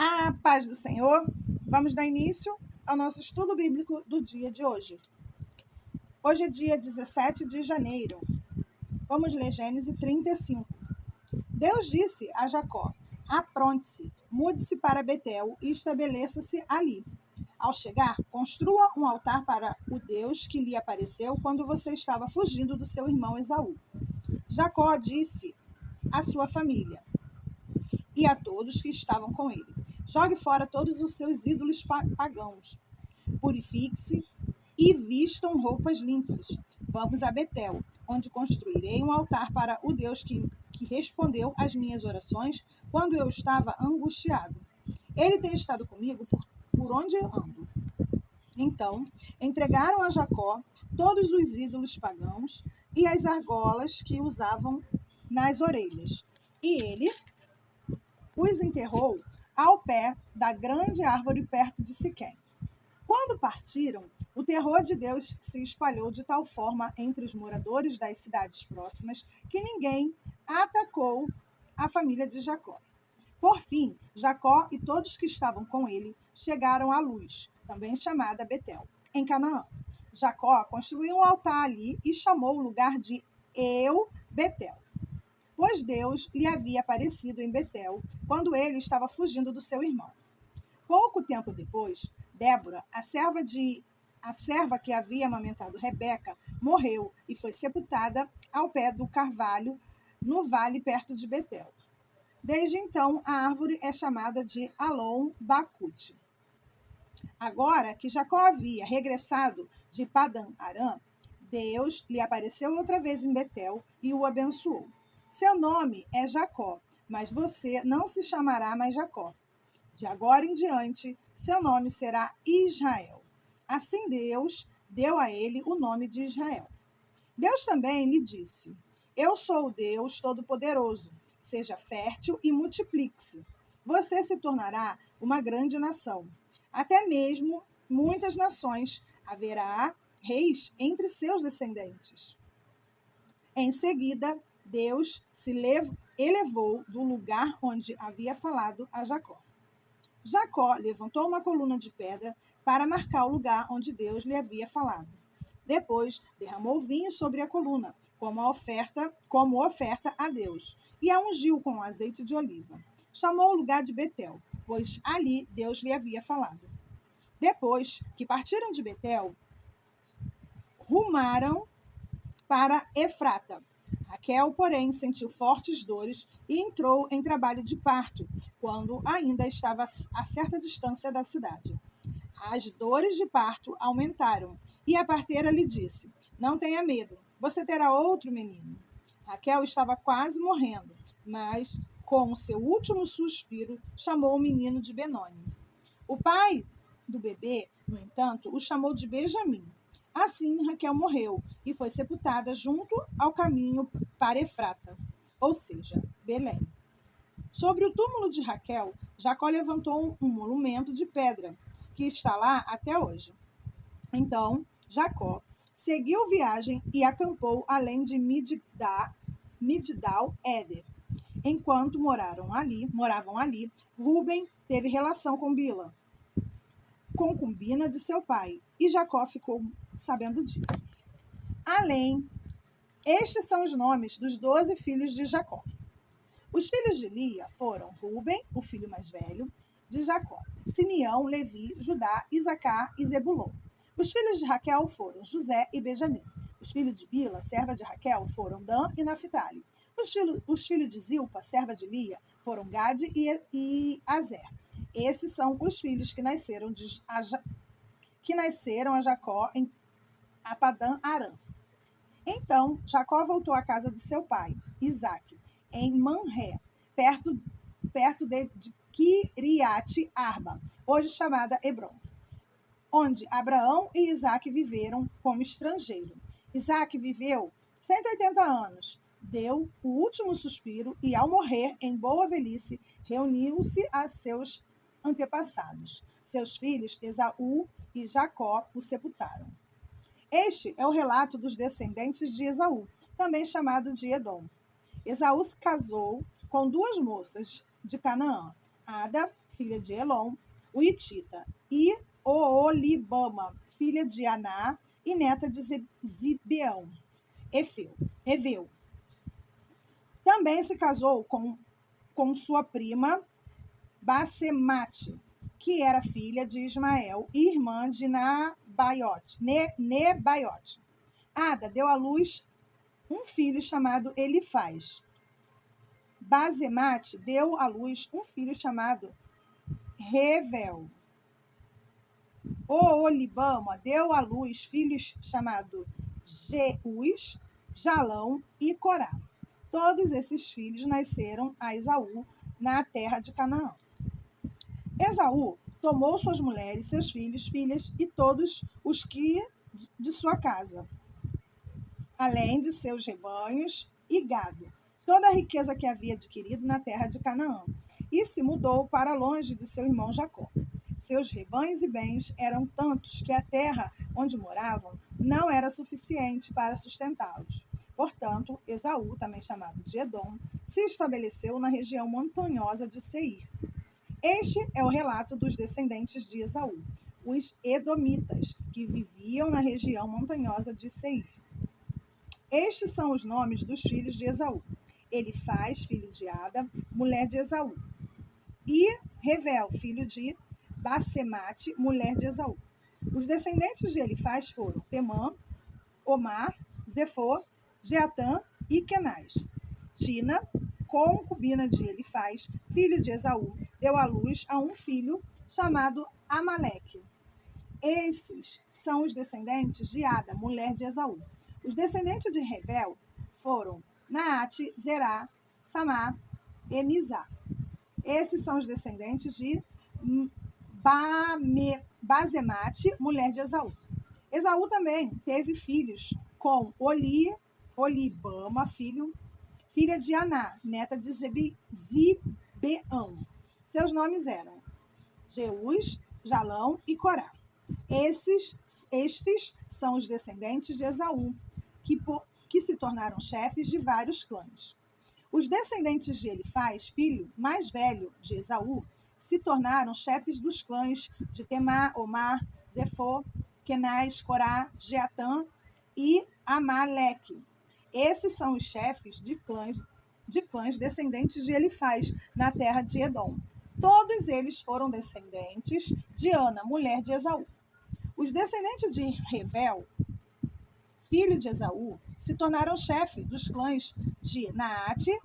A paz do Senhor. Vamos dar início ao nosso estudo bíblico do dia de hoje. Hoje é dia 17 de janeiro. Vamos ler Gênesis 35. Deus disse a Jacó: apronte-se, mude-se para Betel e estabeleça-se ali. Ao chegar, construa um altar para o Deus que lhe apareceu quando você estava fugindo do seu irmão Esaú. Jacó disse à sua família e a todos que estavam com ele: jogue fora todos os seus ídolos pagãos. Purifique-se e vistam roupas limpas. Vamos a Betel, onde construirei um altar para o Deus que respondeu às minhas orações quando eu estava angustiado. Ele tem estado comigo por onde eu ando. Então, entregaram a Jacó todos os ídolos pagãos e as argolas que usavam nas orelhas. E ele os enterrou ao pé da grande árvore perto de Siquém. Quando partiram, o terror de Deus se espalhou de tal forma entre os moradores das cidades próximas que ninguém atacou a família de Jacó. Por fim, Jacó e todos que estavam com ele chegaram à Luz, também chamada Betel, em Canaã. Jacó construiu um altar ali e chamou o lugar de El-Betel, pois Deus lhe havia aparecido em Betel quando ele estava fugindo do seu irmão. Pouco tempo depois, Débora, a serva que havia amamentado Rebeca, morreu e foi sepultada ao pé do carvalho, no vale perto de Betel. Desde então, a árvore é chamada de Alon-Bacute. Agora que Jacó havia regressado de Padã-Arã, Deus lhe apareceu outra vez em Betel e o abençoou. Seu nome é Jacó, mas você não se chamará mais Jacó. De agora em diante, seu nome será Israel. Assim Deus deu a ele o nome de Israel. Deus também lhe disse: eu sou o Deus Todo-Poderoso. Seja fértil e multiplique-se. Você se tornará uma grande nação. Até mesmo muitas nações haverá reis entre seus descendentes. Em seguida, Deus se elevou do lugar onde havia falado a Jacó. Jacó levantou uma coluna de pedra para marcar o lugar onde Deus lhe havia falado. Depois, derramou vinho sobre a coluna, como oferta a Deus, e a ungiu com azeite de oliva. Chamou o lugar de Betel, pois ali Deus lhe havia falado. Depois que partiram de Betel, rumaram para Efrata. Raquel, porém, sentiu fortes dores e entrou em trabalho de parto, quando ainda estava a certa distância da cidade. As dores de parto aumentaram, e a parteira lhe disse: não tenha medo, você terá outro menino. Raquel estava quase morrendo, mas, com o seu último suspiro, chamou o menino de Benoni. O pai do bebê, no entanto, o chamou de Benjamim. Assim, Raquel morreu e foi sepultada junto ao caminho para Efrata, ou seja, Belém. Sobre o túmulo de Raquel, Jacó levantou um monumento de pedra, que está lá até hoje. Então, Jacó seguiu viagem e acampou além de Migdal-Éder. Enquanto moravam ali, Rúben teve relação com Bila, concubina de seu pai, e Jacó ficou sabendo disso. Estes são os nomes dos 12 filhos de Jacó. Os filhos de Lia foram Rúben, o filho mais velho de Jacó, Simeão, Levi, Judá, Isacar e Zebulon. Os filhos de Raquel foram José e Benjamim. Os filhos de Bila, serva de Raquel, foram Dan e Naphtali. Os filhos de Zilpa, serva de Lia, foram Gade e Azer. Esses são os filhos que nasceram a Jacó a Padã-Arã. Então, Jacó voltou à casa de seu pai, Isaque, em Manré, perto de Quiriate Arba, hoje chamada Hebrom, onde Abraão e Isaque viveram como estrangeiro. Isaque viveu 180 anos, deu o último suspiro e, ao morrer em boa velhice, reuniu-se a seus antepassados. Seus filhos, Esaú e Jacó, o sepultaram. Este é o relato dos descendentes de Esaú, também chamado de Edom. Esaú se casou com 2 moças de Canaã, Ada, filha de Elon, o Itita, e Oolibama, filha de Aná e neta de Zibeão, Eveu. Também se casou com sua prima Basemate, que era filha de Ismael e irmã de Nebaiote. Ada deu à luz um filho chamado Elifaz. Basemate deu à luz um filho chamado Revel. Oolibama deu à luz filhos chamados Jeus, Jalão e Corá. Todos esses filhos nasceram a Esaú na terra de Canaã. Esaú tomou suas mulheres, seus filhos, filhas e todos os que de sua casa, além de seus rebanhos e gado, toda a riqueza que havia adquirido na terra de Canaã, e se mudou para longe de seu irmão Jacó. Seus rebanhos e bens eram tantos que a terra onde moravam não era suficiente para sustentá-los. Portanto, Esaú, também chamado de Edom, se estabeleceu na região montanhosa de Seir. Este é o relato dos descendentes de Esaú, os edomitas, que viviam na região montanhosa de Seir. Estes são os nomes dos filhos de Esaú: Elifaz, filho de Ada, mulher de Esaú, e Revel, filho de Basemate, mulher de Esaú. Os descendentes de Elifaz foram Temã, Omar, Zefô, Jeatã e Kenaz. Tina, concubina de Elifaz, filho de Esaú, deu à luz a um filho chamado Amaleque. Esses são os descendentes de Ada, mulher de Esaú. Os descendentes de Revel foram Naate, Zerá, Samá e Mizá. Esses são os descendentes de Basemate, mulher de Esaú. Esaú também teve filhos com Olibama, filha de Aná, neta de Zibeão. Seus nomes eram Jeus, Jalão e Corá. Estes são os descendentes de Esaú, que se tornaram chefes de vários clãs. Os descendentes de Elifaz, filho mais velho de Esaú, se tornaram chefes dos clãs de Temá, Omar, Zefô, Kenaz, Corá, Jeatã e Amaleque. Esses são os chefes de clãs descendentes de Elifaz na terra de Edom. Todos eles foram descendentes de Ana, mulher de Esaú. Os descendentes de Revel, filho de Esaú, se tornaram chefes dos clãs de Naate,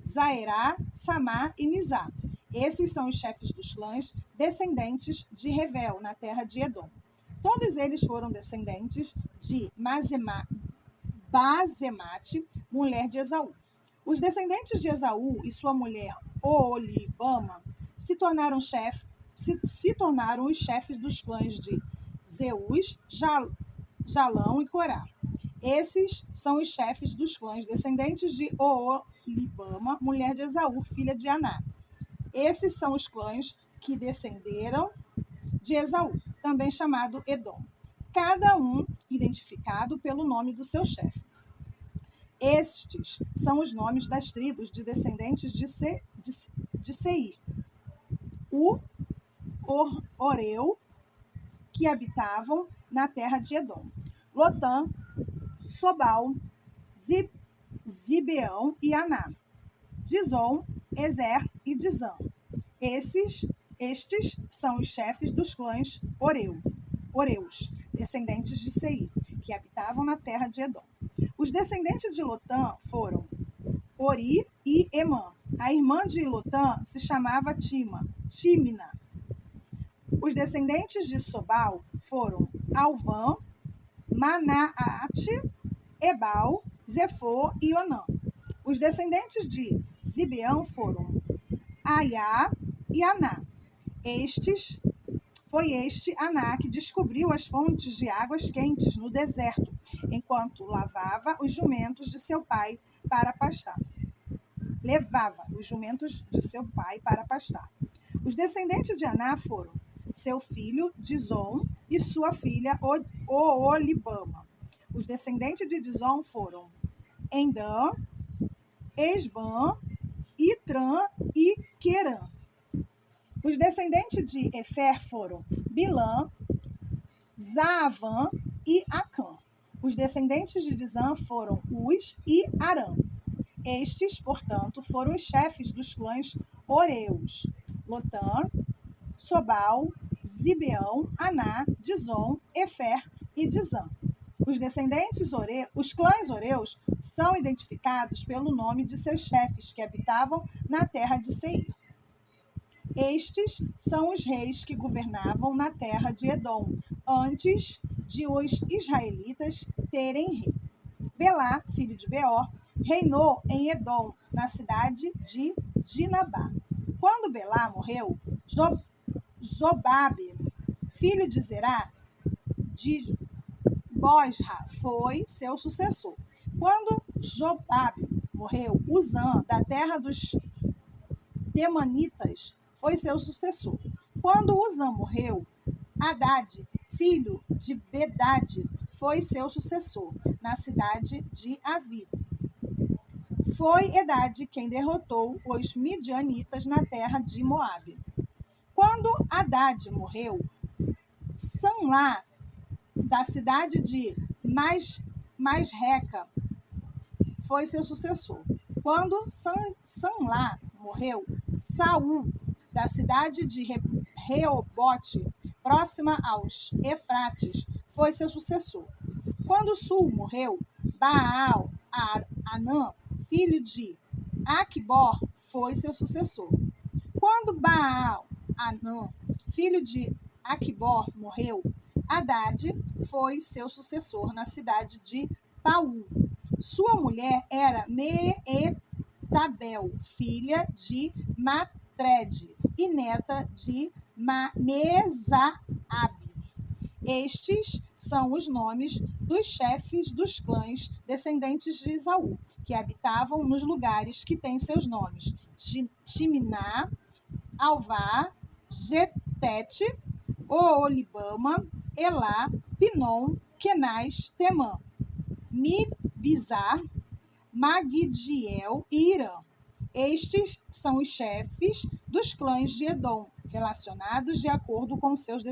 Zaerá, Samá e Mizá. Esses são os chefes dos clãs descendentes de Revel, na terra de Edom. Todos eles foram descendentes de Basemate, mulher de Esaú. Os descendentes de Esaú e sua mulher Oolibama se tornaram os chefes dos clãs de Zeus, Jalão e Corá. Esses são os chefes dos clãs descendentes de Oolibama, mulher de Esaú, filha de Aná. Esses são os clãs que descenderam de Esaú, também chamado Edom, cada um identificado pelo nome do seu chefe. Estes são os nomes das tribos de descendentes de Seir: o Oreu, que habitavam na terra de Edom, Lotã, Sobal, Zibeão e Aná, Dizon, Ezer e Dizã. Estes são os chefes dos clãs Oreus, descendentes de Seir, que habitavam na terra de Edom. Os descendentes de Lotã foram Ori e Emã. A irmã de Lotã se chamava Tímina. Os descendentes de Sobal foram Alvã, Manaate, Ebal, Zefô e Onã. Os descendentes de Zibeão foram Aiá e Aná. Foi este Aná que descobriu as fontes de águas quentes no deserto, enquanto lavava os jumentos de seu pai para pastar. Levava os jumentos de seu pai para pastar. Os descendentes de Aná foram seu filho Dizon e sua filha Oolibama. Os descendentes de Dizon foram Endã, Esbã, Itrã e Querã. Os descendentes de Efer foram Bilã, Zaavã e Acã. Os descendentes de Dizã foram Uz e Arã. Estes, portanto, foram os chefes dos clãs Oreus: Lotã, Sobal, Zibeão, Aná, Dizon, Efer e Dizã. Os clãs Oreus são identificados pelo nome de seus chefes que habitavam na terra de Seir. Estes são os reis que governavam na terra de Edom, antes de os israelitas terem rei. Belá, filho de Beor, reinou em Edom, na cidade de Dinabá. Quando Belá morreu, Jobabe, filho de Zerá, de Bosra, foi seu sucessor. Quando Jobabe morreu, Uzã, da terra dos Temanitas, foi seu sucessor. Quando Uzã morreu, Hadad, filho de Bedade, foi seu sucessor, na cidade de Avita. Foi Hadad quem derrotou os midianitas na terra de Moabe. Quando Hadad morreu, Sanlá, da cidade de Masreca, foi seu sucessor. Quando Sanlá morreu, Saul, da cidade de Reobote, próxima aos Efrates, foi seu sucessor. Quando Sul morreu, Baal-Anã, filho de Aquibor, foi seu sucessor. Quando Baal-Anã, filho de Aquibor, morreu, Hadad foi seu sucessor na cidade de Paú. Sua mulher era Meetabel, filha de Matred e neta de Mesaabe. Estes são os nomes dos chefes dos clãs descendentes de Esaú, que habitavam nos lugares que têm seus nomes: Timná, Alvá, Getete, Oolibama, Elá, Pinom, Kenaz, Temã, Mibizar, Magdiel e Irã. Estes são os chefes dos clãs de Edom, relacionados de acordo com seus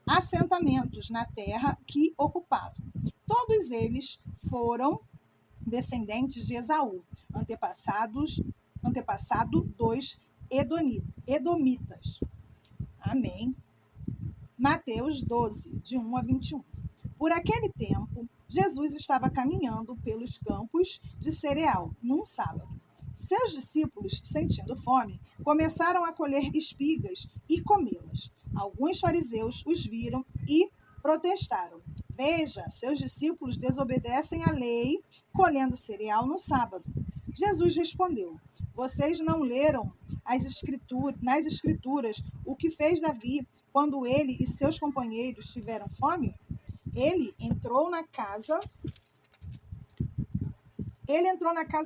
assentamentos na terra que ocupavam. Todos eles foram descendentes de Esaú, antepassado dos Edomitas. Amém. Mateus 12, de 1 a 21. Por aquele tempo, Jesus estava caminhando pelos campos de cereal, num sábado. Seus discípulos, sentindo fome, começaram a colher espigas e comê-las. Alguns fariseus os viram e protestaram: Veja, seus discípulos desobedecem à lei, colhendo cereal no sábado. Jesus respondeu: Vocês não leram nas Escrituras o que fez Davi quando ele e seus companheiros tiveram fome? Ele entrou na casa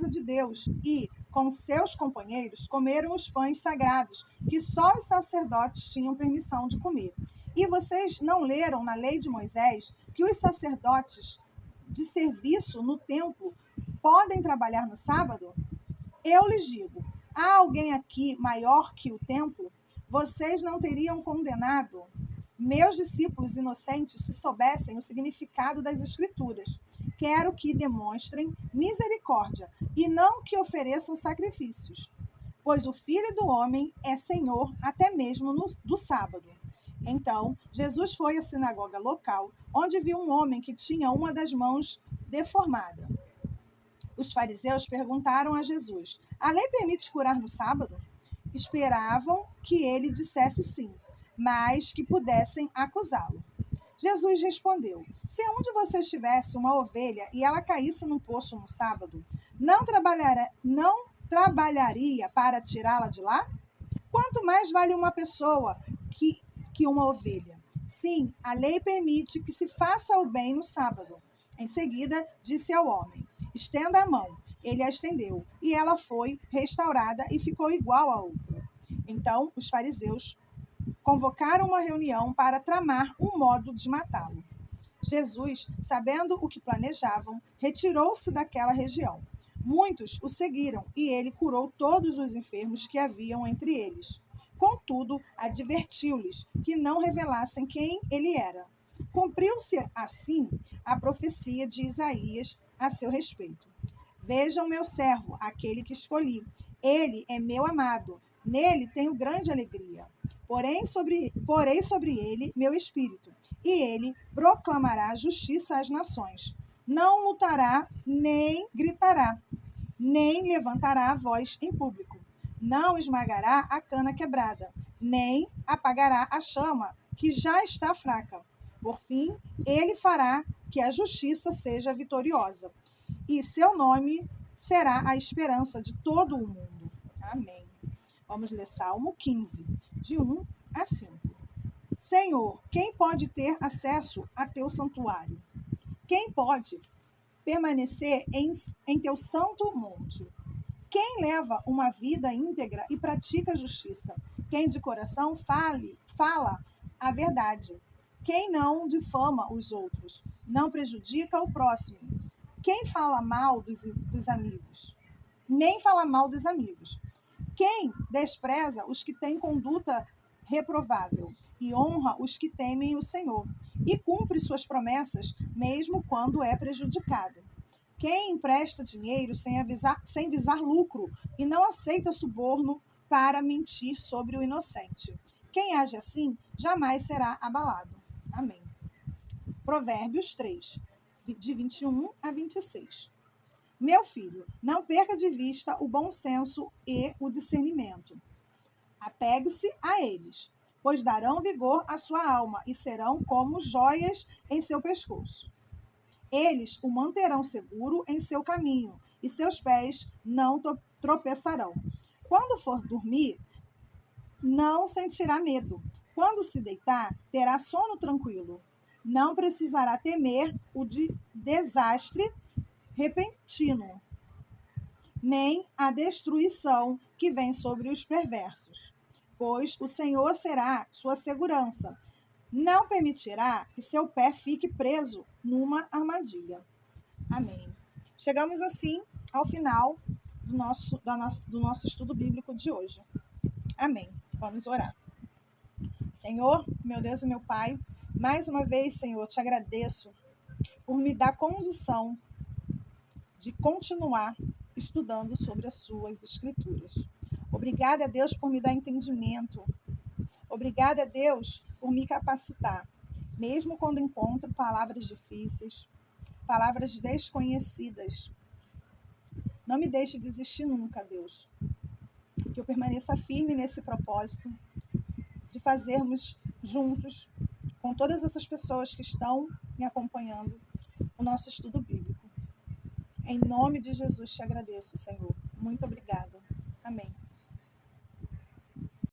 de Deus e, com seus companheiros, comeram os pães sagrados que só os sacerdotes tinham permissão de comer. E vocês não leram na lei de Moisés que os sacerdotes de serviço no templo podem trabalhar no sábado? Eu lhes digo, há alguém aqui maior que o templo? Vocês não teriam condenado meus discípulos inocentes se soubessem o significado das Escrituras. Quero que demonstrem misericórdia e não que ofereçam sacrifícios, pois o Filho do Homem é Senhor até mesmo do sábado. Então, Jesus foi à sinagoga local, onde viu um homem que tinha uma das mãos deformada. Os fariseus perguntaram a Jesus: A lei permite curar no sábado? Esperavam que ele dissesse sim, mas que pudessem acusá-lo. Jesus respondeu: Se um de vocês tivesse uma ovelha e ela caísse num poço no sábado, não trabalharia para tirá-la de lá? Quanto mais vale uma pessoa que uma ovelha? Sim, a lei permite que se faça o bem no sábado. Em seguida, disse ao homem: Estenda a mão. Ele a estendeu, e ela foi restaurada e ficou igual a outra. Então, os fariseus convocaram uma reunião para tramar um modo de matá-lo. Jesus, sabendo o que planejavam, retirou-se daquela região. Muitos o seguiram e ele curou todos os enfermos que haviam entre eles. Contudo, advertiu-lhes que não revelassem quem ele era. Cumpriu-se assim a profecia de Isaías a seu respeito. Vejam meu servo, aquele que escolhi. Ele é meu amado. Nele tenho grande alegria. Porém sobre ele meu espírito, e ele proclamará justiça às nações. Não lutará, nem gritará, nem levantará a voz em público. Não esmagará a cana quebrada, nem apagará a chama que já está fraca. Por fim, ele fará que a justiça seja vitoriosa, e seu nome será a esperança de todo o mundo. Amém. Vamos ler Salmo 15, de 1 a 5. Senhor, quem pode ter acesso a teu santuário? Quem pode permanecer em teu santo monte? Quem leva uma vida íntegra e pratica a justiça? Quem de coração fala a verdade? Quem não difama os outros? Não prejudica o próximo? Quem fala mal dos amigos? Nem fala mal dos amigos. Quem despreza os que têm conduta reprovável e honra os que temem o Senhor e cumpre suas promessas mesmo quando é prejudicado? Quem empresta dinheiro sem visar lucro e não aceita suborno para mentir sobre o inocente? Quem age assim jamais será abalado. Amém. Provérbios 3, de 21 a 26. Meu filho, não perca de vista o bom senso e o discernimento. Apegue-se a eles, pois darão vigor à sua alma e serão como joias em seu pescoço. Eles o manterão seguro em seu caminho e seus pés não tropeçarão. Quando for dormir, não sentirá medo. Quando se deitar, terá sono tranquilo. Não precisará temer o desastre repentino, nem a destruição que vem sobre os perversos, pois o Senhor será sua segurança. Não permitirá que seu pé fique preso numa armadilha. Amém. Chegamos assim ao final do nosso estudo bíblico de hoje. Amém. Vamos orar. Senhor, meu Deus e meu Pai, mais uma vez, Senhor, te agradeço por me dar condição de continuar estudando sobre as suas escrituras. Obrigada, Deus, por me dar entendimento. Obrigada, Deus, por me capacitar, mesmo quando encontro palavras difíceis, palavras desconhecidas. Não me deixe desistir nunca, Deus. Que eu permaneça firme nesse propósito de fazermos juntos, com todas essas pessoas que estão me acompanhando, o nosso estudo bíblico. Em nome de Jesus te agradeço, Senhor. Muito obrigada. Amém.